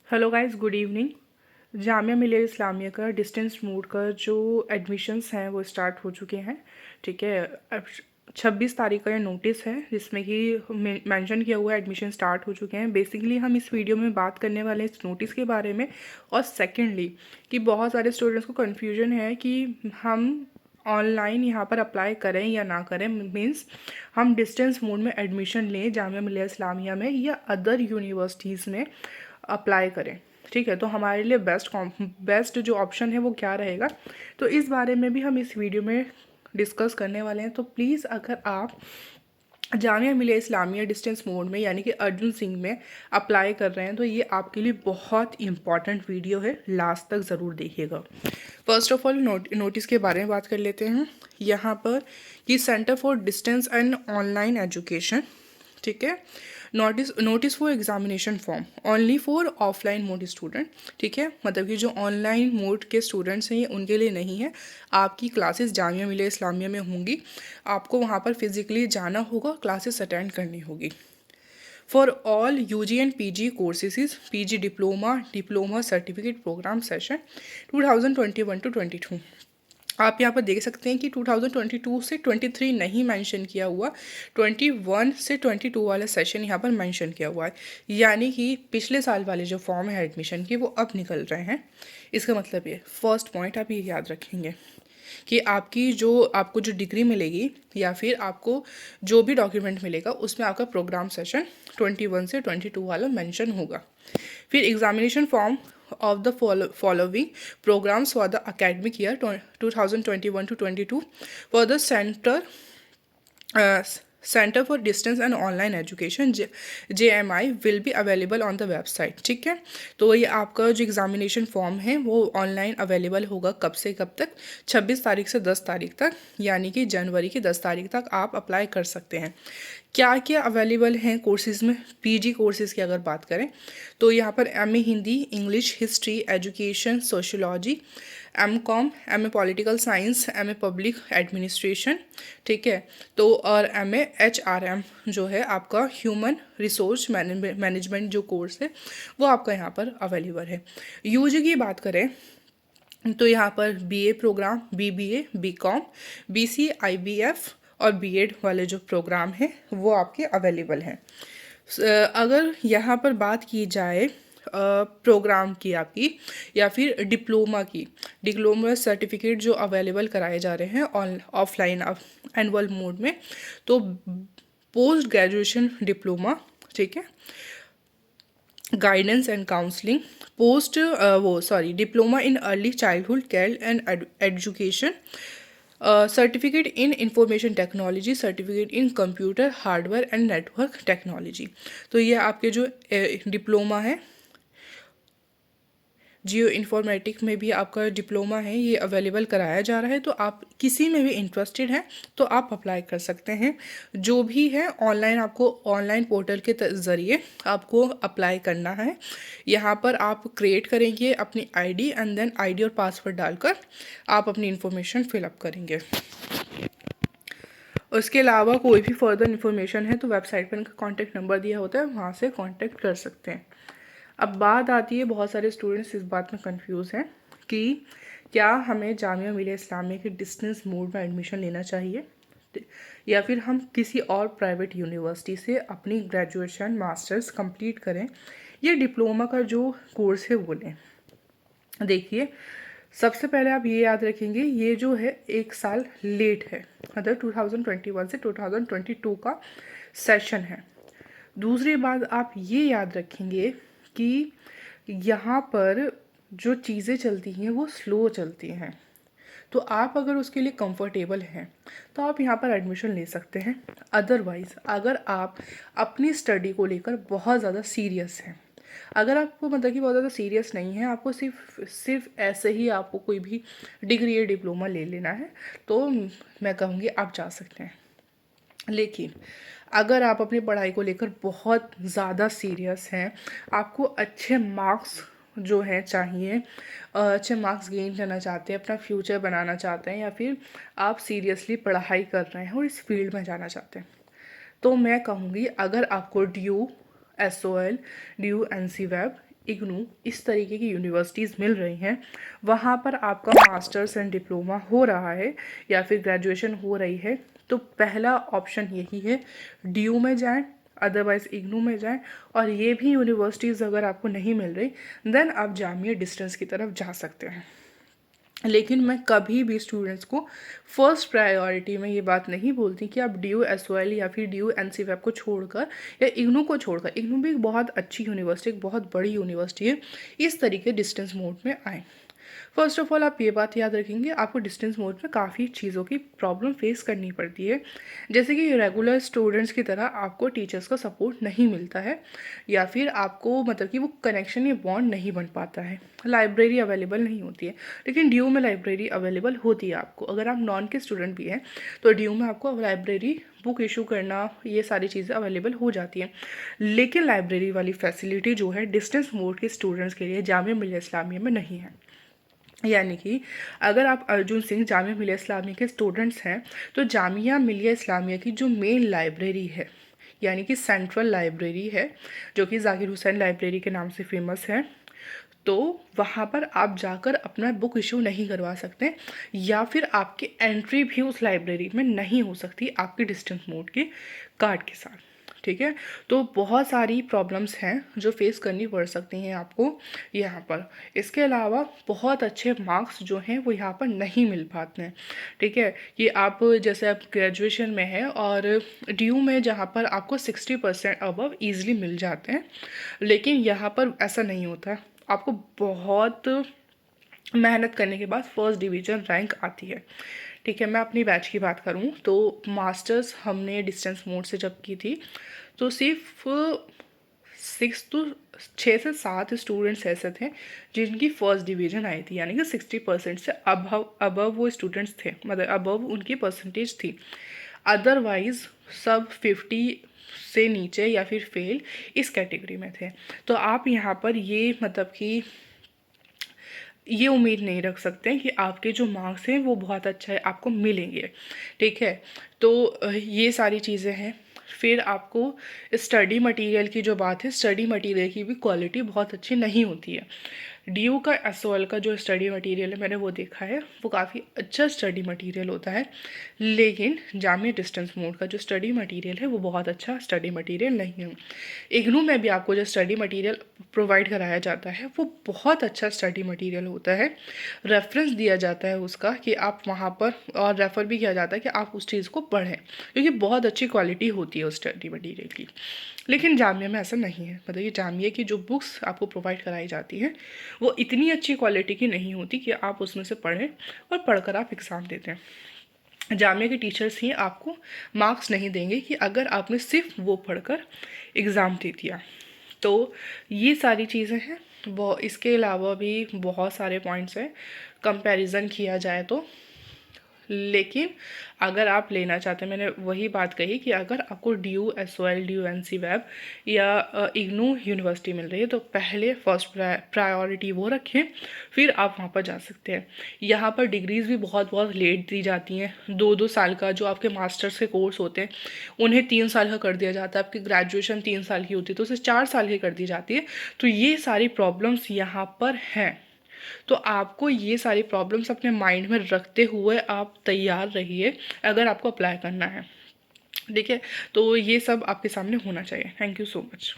Hello guys, good evening. Jamia Millia Islamia का distance mode का जो एडमिशन्स हैं वो स्टार्ट हो चुके हैं। ठीक है, अब 26 तारीख का ये नोटिस है जिसमें कि मेंशन किया हुआ है एडमिशन स्टार्ट हो चुके हैं। बेसिकली हम इस वीडियो में बात करने वाले हैं इस नोटिस के बारे में। और सेकेंडली कि बहुत सारे स्टूडेंट्स को कन्फ्यूजन है कि हम ऑनलाइन यहाँ पर अप्लाई करें या ना करें, मीन्स हम डिस्टेंस मोड में एडमिशन लें जामिया मिलिया इस्लामिया में या अदर यूनिवर्सिटीज़ में अप्लाई करें। ठीक है, तो हमारे लिए बेस्ट जो ऑप्शन है वो क्या रहेगा, तो इस बारे में भी हम इस वीडियो में डिस्कस करने वाले हैं। तो प्लीज़ अगर आप जामिया मिलिया इस्लामिया डिस्टेंस मोड में यानी कि अर्जुन सिंह में अप्लाई कर रहे हैं तो ये आपके लिए बहुत इंपॉर्टेंट वीडियो है, लास्ट तक ज़रूर देखिएगा। फर्स्ट ऑफ ऑल नोटिस के बारे में बात कर लेते हैं यहाँ पर कि centre for distance and online education. ठीक है, notice for examination form only for offline mode student. ठीक है, मतलब कि जो ऑनलाइन मोड के स्टूडेंट्स हैं ये उनके लिए नहीं है। आपकी क्लासेस जामिया मिलिया इस्लामिया में होंगी, आपको वहाँ पर फिजिकली जाना होगा, क्लासेस अटेंड करनी होगी। For all UG and PG courses, PG diploma certificate program session 2021 to 22। आप यहाँ पर देख सकते हैं कि 2022 से 23 नहीं मेंशन किया हुआ, 21 से 22 वाला सेशन यहाँ पर मेंशन किया हुआ है। यानी कि पिछले साल वाले जो फॉर्म है एडमिशन के वो अब निकल रहे हैं। इसका मतलब ये फर्स्ट पॉइंट आप ये याद रखेंगे कि आपको जो डिग्री मिलेगी या फिर आपको जो भी डॉक्यूमेंट मिलेगा उसमें आपका प्रोग्राम सेशन 21 से 22 वाला मेंशन होगा। फिर examination form of the following programs for the academic year 2021 to 22 for the Center for Distance and Online Education JMI will be available on the website। ठीक है, तो ये आपका जो एग्जामिनेशन फॉर्म है वो ऑनलाइन अवेलेबल होगा कब से कब तक, 26 तारीख से 10 तारीख तक, यानी कि जनवरी की 10 तारीख तक आप अप्लाई कर सकते हैं। क्या क्या अवेलेबल हैं कोर्सेज़ में, पीजी कोर्सेज़ की अगर बात करें तो यहाँ पर MA Hindi, English, history, education, sociology, MCom, MA political science, MA public administration. ठीक है, तो और एमए एचआरएम जो है आपका ह्यूमन रिसोर्स मैनेजमेंट जो कोर्स है वो आपका यहाँ पर अवेलेबल है। यूजी की बात करें तो यहाँ पर BA program, BBA, BCom, BC, IBF और बीएड वाले जो प्रोग्राम हैं वो आपके अवेलेबल हैं। अगर यहाँ पर बात की जाए प्रोग्राम की आपकी या फिर डिप्लोमा सर्टिफिकेट जो अवेलेबल कराए जा रहे हैं ऑफलाइन एनुअल मोड में, तो पोस्ट ग्रेजुएशन डिप्लोमा, ठीक है, guidance and counselling, diploma in early childhood care and education, certificate in information technology, certificate in computer hardware and network technology. तो ये आपके जो डिप्लोमा है जियो इन्फॉर्मेटिक में भी आपका डिप्लोमा है ये अवेलेबल कराया जा रहा है। तो आप किसी में भी इंटरेस्टेड हैं तो आप अप्लाई कर सकते हैं। जो भी है ऑनलाइन, आपको ऑनलाइन पोर्टल के ज़रिए आपको अप्लाई करना है। यहाँ पर आप क्रिएट करेंगे अपनी आईडी एंड देन आईडी और पासवर्ड डालकर आप अपनी इन्फॉर्मेशन फिलअप करेंगे। उसके अलावा कोई भी फर्दर इन्फॉर्मेशन है तो वेबसाइट पर इनका कॉन्टैक्ट नंबर दिया होता है, वहाँ से कॉन्टैक्ट कर सकते हैं। अब बात आती है, बहुत सारे स्टूडेंट्स इस बात में कंफ्यूज हैं कि क्या हमें जामिया मिलिया इस्लामिया के डिस्टेंस मोड में एडमिशन लेना चाहिए या फिर हम किसी और प्राइवेट यूनिवर्सिटी से अपनी ग्रेजुएशन मास्टर्स कंप्लीट करें या डिप्लोमा का जो कोर्स है वो लें। देखिए, सबसे पहले आप ये याद रखेंगे ये जो है एक साल लेट है, मतलब 2021 से 2022 का सेशन है। दूसरी बात आप ये याद रखेंगे कि यहाँ पर जो चीज़ें चलती हैं वो स्लो चलती हैं, तो आप अगर उसके लिए कंफर्टेबल हैं तो आप यहाँ पर एडमिशन ले सकते हैं। अदरवाइज़ अगर आप अपनी स्टडी को लेकर बहुत ज़्यादा सीरियस हैं, अगर आपको मतलब कि बहुत ज़्यादा सीरियस नहीं है, आपको सिर्फ ऐसे ही आपको कोई भी डिग्री या डिप्लोमा ले लेना है, तो मैं कहूँगी आप जा सकते हैं। लेकिन अगर आप अपनी पढ़ाई को लेकर बहुत ज़्यादा सीरियस हैं, आपको अच्छे मार्क्स जो हैं चाहिए, अच्छे मार्क्स गेन करना चाहते हैं, अपना फ्यूचर बनाना चाहते हैं, या फिर आप सीरियसली पढ़ाई कर रहे हैं और इस फील्ड में जाना चाहते हैं, तो मैं कहूँगी अगर आपको DU SOL, DU NC web IGNOU इस तरीके की यूनिवर्सिटीज़ मिल रही हैं, वहाँ पर आपका मास्टर्स एंड डिप्लोमा हो रहा है या फिर ग्रेजुएशन हो रही है, तो पहला ऑप्शन यही है, DU में जाएं, अदरवाइज़ इग्नू में जाएं। और ये भी यूनिवर्सिटीज़ अगर आपको नहीं मिल रही, देन आप जामिया डिस्टेंस की तरफ जा सकते हैं। लेकिन मैं कभी भी स्टूडेंट्स को फर्स्ट प्रायोरिटी में ये बात नहीं बोलती कि आप DU SOL या फिर DU NCVAP को छोड़कर या इग्नू को छोड़कर, इग्नू भी एक बहुत अच्छी यूनिवर्सिटी, एक बहुत बड़ी यूनिवर्सिटी है, इस तरीके डिस्टेंस मोड में आए। फर्स्ट ऑफ ऑल आप ये बात याद रखेंगे, आपको डिस्टेंस मोड में काफ़ी चीज़ों की प्रॉब्लम फेस करनी पड़ती है, जैसे कि रेगुलर स्टूडेंट्स की तरह आपको टीचर्स का सपोर्ट नहीं मिलता है, या फिर आपको मतलब कि वो कनेक्शन या बॉन्ड नहीं बन पाता है, लाइब्रेरी अवेलेबल नहीं होती है। लेकिन DU में लाइब्रेरी अवेलेबल होती है आपको, अगर आप नॉन के स्टूडेंट भी हैं तो DU में आपको लाइब्रेरी बुक इशू करना, ये सारी चीज़ें अवेलेबल हो जाती हैं। लेकिन लाइब्रेरी वाली फैसिलिटी जो है डिस्टेंस मोड के स्टूडेंट्स के लिए जामिया मिलिया इस्लामिया में नहीं है। यानी कि अगर आप अर्जुन सिंह जामिया मिलिया इस्लामिया के स्टूडेंट्स हैं, तो जामिया मिलिया इस्लामिया की जो मेन लाइब्रेरी है, यानी कि सेंट्रल लाइब्रेरी है, जो कि जाकिर हुसैन लाइब्रेरी के नाम से फेमस है, तो वहाँ पर आप जाकर अपना बुक इशू नहीं करवा सकते, या फिर आपकी एंट्री भी उस लाइब्रेरी में नहीं हो सकती आपके डिस्टेंस मोड के कार्ड के साथ। ठीक है, तो बहुत सारी प्रॉब्लम्स हैं जो फेस करनी पड़ सकती हैं आपको यहाँ पर। इसके अलावा बहुत अच्छे मार्क्स जो हैं वो यहाँ पर नहीं मिल पाते हैं। ठीक है, कि आप जैसे आप ग्रेजुएशन में हैं और DU में जहाँ पर आपको 60% अबव ईजिली मिल जाते हैं, लेकिन यहाँ पर ऐसा नहीं होता। आपको बहुत मेहनत करने के बाद फर्स्ट डिवीज़न रैंक आती है। ठीक है, मैं अपनी बैच की बात करूँ तो मास्टर्स हमने डिस्टेंस मोड से जब की थी, तो सिर्फ 6 से 7 स्टूडेंट्स ऐसे थे जिनकी फ़र्स्ट डिवीज़न आई थी, यानी कि 60% से अबव वो स्टूडेंट्स थे, मतलब अबव उनकी परसेंटेज थी। अदरवाइज़ सब 50 से नीचे या फिर फेल इस कैटेगरी में थे। तो आप यहाँ पर ये मतलब कि ये उम्मीद नहीं रख सकते हैं कि आपके जो मार्क्स हैं वो बहुत अच्छा है आपको मिलेंगे। ठीक है, तो ये सारी चीज़ें हैं। फिर आपको स्टडी मटेरियल की जो बात है, स्टडी मटेरियल की भी क्वालिटी बहुत अच्छी नहीं होती है। DU का SOL का जो स्टडी मटेरियल है मैंने वो देखा है, वो काफ़ी अच्छा स्टडी मटेरियल होता है, लेकिन जामिया डिस्टेंस मोड का जो स्टडी मटेरियल है वो बहुत अच्छा स्टडी मटेरियल नहीं है। इग्नू में भी आपको जो स्टडी मटेरियल प्रोवाइड कराया जाता है वो बहुत अच्छा स्टडी मटेरियल होता है, रेफरेंस दिया जाता है उसका कि आप वहाँ पर, और रेफ़र भी किया जाता है कि आप उस चीज़ को पढ़ें, क्योंकि बहुत अच्छी क्वालिटी होती है उस स्टडी मटेरियल की। लेकिन जामिया में ऐसा नहीं है, मतलब ये जामिया की जो बुक्स आपको प्रोवाइड कराई जाती हैं वो इतनी अच्छी क्वालिटी की नहीं होती कि आप उसमें से पढ़ें और पढ़कर आप एग्ज़ाम देते हैं। जामिया के टीचर्स ही आपको मार्क्स नहीं देंगे कि अगर आपने सिर्फ वो पढ़कर एग्ज़ाम दे दिया। तो ये सारी चीज़ें हैं। वो इसके अलावा भी बहुत सारे पॉइंट्स हैं कंपैरिजन किया जाए तो, लेकिन अगर आप लेना चाहते हैं, मैंने वही बात कही कि अगर आपको DU SOL DU NCVAP या इग्नू यूनिवर्सिटी मिल रही है तो पहले फर्स्ट प्रायोरिटी वो रखें, फिर आप वहाँ पर जा सकते हैं। यहाँ पर डिग्रीज़ भी बहुत बहुत लेट दी जाती हैं, 2-2 साल का जो आपके मास्टर्स के कोर्स होते हैं उन्हें 3 साल का कर दिया जाता है, आपकी ग्रेजुएशन 3 साल की होती है तो उसे 4 साल की कर दी जाती है। तो ये सारी प्रॉब्लम्स यहाँ पर हैं, तो आपको ये सारी प्रॉब्लम्स अपने माइंड में रखते हुए आप तैयार रहिए अगर आपको अप्लाई करना है। ठीक है, तो ये सब आपके सामने होना चाहिए। Thank you so much.